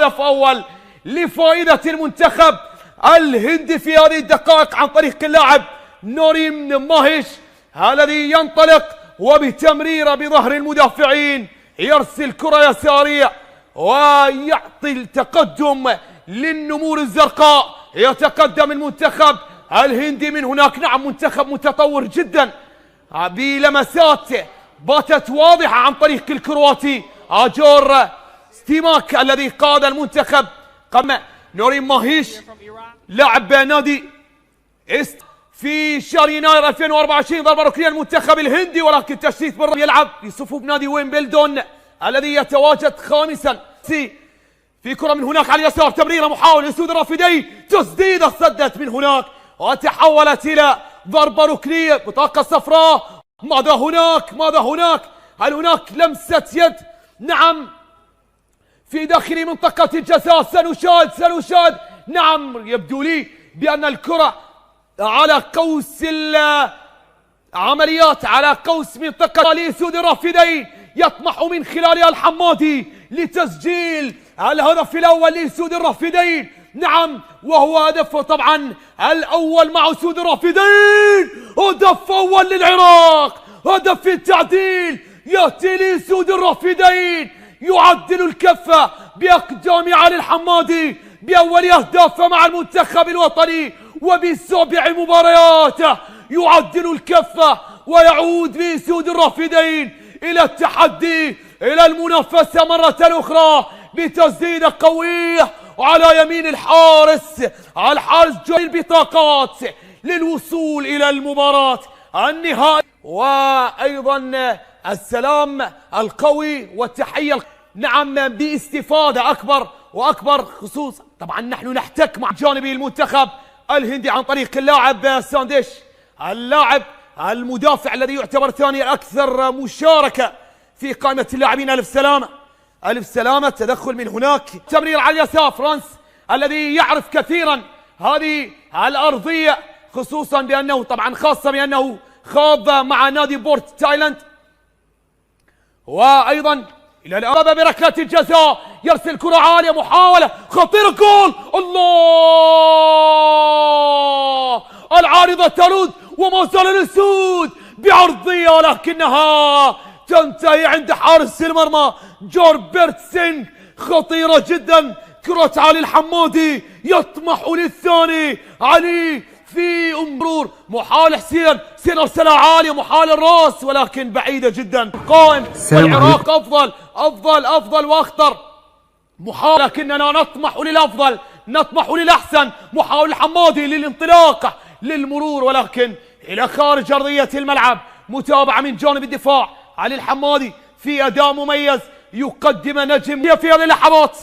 هدف أول لفائدة المنتخب الهندي في هذه الدقائق عن طريق اللاعب نوريم ماهيش الذي ينطلق وبتمريرة بظهر المدافعين يرسل كرة يسارية ويعطي التقدم للنمور الزرقاء. يتقدم المنتخب الهندي من هناك. نعم، منتخب متطور جدا بلمسات باتت واضحة عن طريق الكرواتي أجور ستيماك الذي قاد المنتخب. قام نوريم ماهيش لاعب نادي في شهر يناير 2024 ضربة ركنية المنتخب الهندي، ولكن تشتيت بالرأس يلعب في صفوف نادي ويمبلدون الذي يتواجد خامسا. في كرة من هناك على اليسار، تمريرة محاولة لسود الرافدي، تسديدة صدت من هناك وتحولت إلى ضربة ركنية. بطاقة صفراء. ماذا هناك؟ ماذا هناك؟ هل هناك لمسة يد؟ نعم، في داخل منطقة الجزاء. سنشاهد. نعم، يبدو لي بأن الكرة على قوس العمليات، على قوس منطقة لسود الرافدين، يطمح من خلالها الحمادي لتسجيل الهدف الأول لسود الرافدين. نعم، وهو هدفه طبعا الأول مع سود الرافدين. هدف أول للعراق، هدف التعديل يأتي لسود الرافدين، يعدل الكفة بأقدام علي الحمادي بأول أهدافه مع المنتخب الوطني وب7 مبارياته. يعدل الكفة ويعود بسود الرافدين إلى التحدي، إلى المنافسة مرة أخرى بتسديدة قوية وعلى يمين الحارس، على الحارس جاي البطاقات للوصول إلى المباراة النهائية. وأيضا السلام القوي والتحية نعم باستفادة أكبر وأكبر، خصوصا طبعا نحن نحتك مع جانبي المنتخب الهندي عن طريق اللاعب سانديش، اللاعب المدافع الذي يعتبر ثاني الأكثر مشاركة في قائمة اللاعبين. ألف سلامة. تدخل من هناك، تمرير على اليسار، فرانس الذي يعرف كثيرا هذه الأرضية، خصوصا بأنه طبعا خاصة بأنه خاض مع نادي بورت تايلاند. وأيضا إلى الأمام بركلة الجزاء، يرسل كرة عالية، محاولة خطيرة، جول. الله، العارضة ترد وما زال الأسود بعرضية، ولكنها تنتهي عند حارس المرمى جوربرت سينغ. خطيرة جدا كرة علي الحمادي، يطمح للثاني. علي في مرور، محاولة حسين ارسلها عالية، محاولة الراس ولكن بعيدة جدا. قائم والعراق افضل واخطر محاولة، لكننا نطمح للافضل، نطمح للاحسن. محاولة الحمادي للانطلاق للمرور ولكن الى خارج ارضية الملعب. متابعة من جانب الدفاع، علي الحمادي في اداء مميز، يقدم نجم في هذه اللحظات.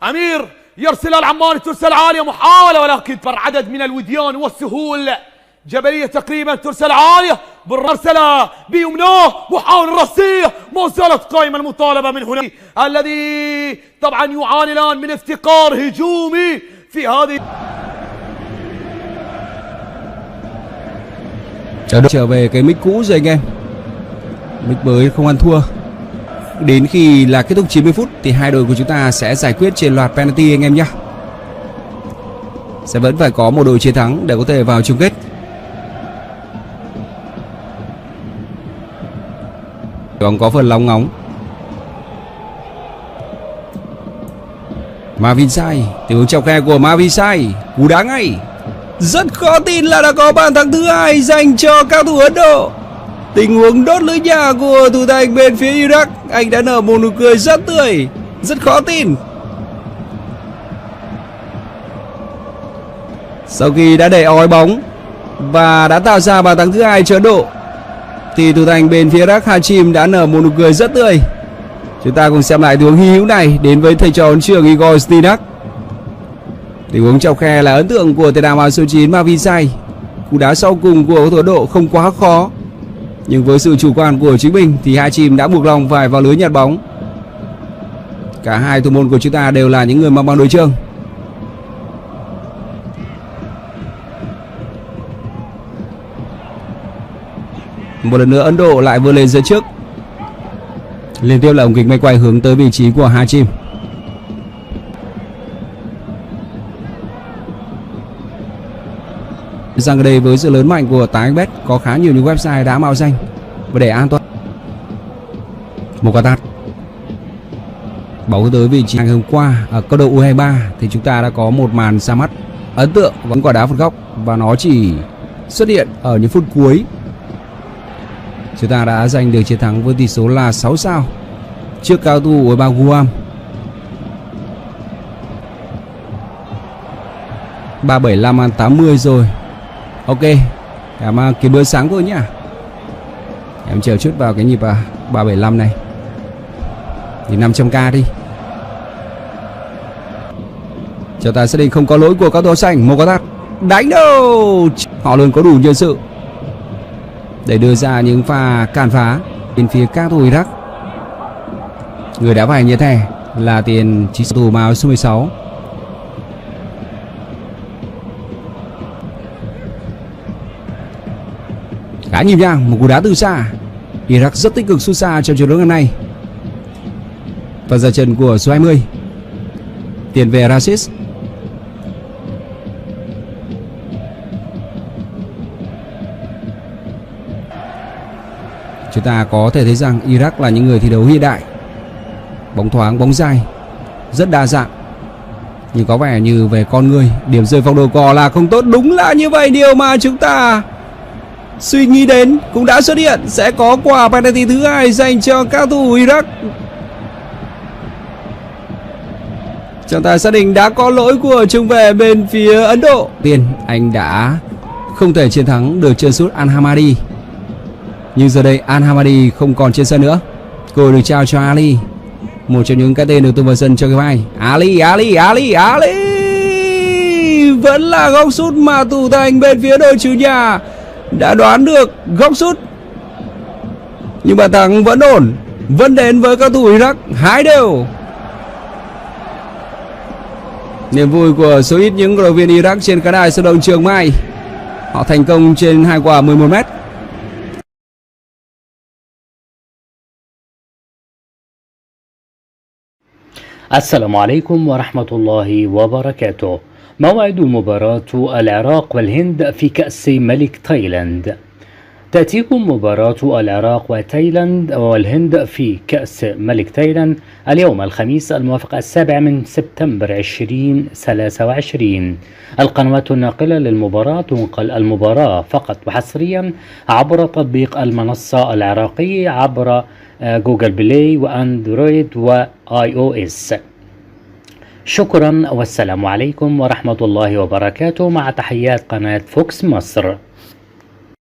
امير يرسل العماني، ترسل عالية، محاولة ولكن عدد من الوديان والسهول. جبلية تقريبا ترسل عالية، بالرسلة بيمناه، محاولة راسية، ما زالت قائمة المطالبة من هنا الذي طبعا يعاني الآن من افتقار هجومي في هذه. Trở về cái mic cũ rồi anh em. Mic mới không ăn thua. Đến khi là kết thúc 90 phút thì hai đội của chúng ta sẽ giải quyết trên loạt penalty anh em nhé. Sẽ vẫn phải có một đội chiến thắng để có thể vào chung kết. Bóng có phần lóng ngóng. Mavinsai, tình huống chọc khe của Mavinsai, cú đá ngay. Rất khó tin là đã có bàn thắng thứ hai dành cho cao thủ Ấn Độ. Tình huống đốt lưới nhà của thủ thành bên phía Iraq, anh đã nở một nụ cười rất tươi, rất khó tin. Sau khi đã đẩy ói bóng và đã tạo ra bàn thắng thứ hai cho Ấn Độ thì thủ thành bên phía Iraq Hashim đã nở một nụ cười rất tươi. Chúng ta cùng xem lại tình huống hy hữu này đến với thầy trò huấn trường Igor Stinak. Tình huống chọc khe là ấn tượng của tiền đạo áo số 9 Mavinsai. Cú đá sau cùng của cầu thủ Ấn Độ không quá khó, nhưng với sự chủ quan của chính mình thì Hashim đã buộc lòng phải vào lưới nhặt bóng. Cả hai thủ môn của chúng ta đều là những người mặc bằng đội trường. Một lần nữa Ấn Độ lại vươn lên dẫn trước. Liên tiếp là ống kính máy quay hướng tới vị trí của Hashim. Rằng ở đây với sự lớn mạnh của 8xBet có khá nhiều những website đã mạo danh và để an toàn. Mokatat bóng tới vị trí ngày hôm qua ở câu độ U23 thì chúng ta đã có một màn ra mắt ấn tượng với quả đá phạt góc và nó chỉ xuất hiện ở những phút cuối. Chúng ta đã giành được chiến thắng với tỷ số là 6 sao trước cao thủ U23 Guam. 375/80 rồi. Ok, em kiếm bữa sáng thôi nhá. Em chờ chút vào cái nhịp 375 này. Thì 500k đi. Cho ta xác định không có lỗi của các thủ xanh. Mokatat đánh đâu. Họ luôn có đủ nhân sự để đưa ra những pha cản phá bên phía các thủ Iraq. Người đã phải nhận thẻ là tiền chỉ thủ màu số 16. Khá nhịp nhàng, một cú đá từ xa. Iraq rất tích cực sút xa trong trận đấu ngày nay. Và ra chân của số 20. Tiền về Rashid. Chúng ta có thể thấy rằng Iraq là những người thi đấu hiện đại. Bóng thoáng, bóng dài, rất đa dạng. Nhưng có vẻ như về con người, điểm rơi vòng đầu cò là không tốt. Đúng là như vậy, điều mà chúng ta suy nghĩ đến cũng đã xuất hiện. Sẽ có quả penalty thứ hai dành cho các thủ Iraq. Trọng tài xác định đã có lỗi của trung vệ bên phía Ấn Độ. Tiền anh đã không thể chiến thắng được chân sút Al Hamadi. Nhưng giờ đây Al Hamadi không còn trên sân nữa. Cơ hội được trao cho Ali, một trong những cái tên được tung vào sân cho cái vai. Ali vẫn là góc sút mà thủ thành bên phía đội chủ nhà đã đoán được góc sút. Nhưng bàn thắng vẫn ổn, vẫn đến với các thủ Iraq 2 đều. Niềm vui của số ít những cổ động viên Iraq trên khán đài sân vận động Trường Mai. Họ thành công trên 2 quả 11m. السلام عليكم ورحمة الله وبركاته. موعد مباراة العراق والهند في كأس ملك تايلاند. تأتيكم مباراة العراق وتايلاند والهند في كأس ملك تايلاند اليوم الخميس الموافق 7 من سبتمبر 2023. القنوات الناقلة للمباراة تنقل المباراة فقط وحصريا عبر تطبيق المنصة العراقية عبر جوجل بلاي وأندرويد وآي أو إس. شكرا والسلام عليكم ورحمة الله وبركاته، مع تحيات قناة فوكس مصر.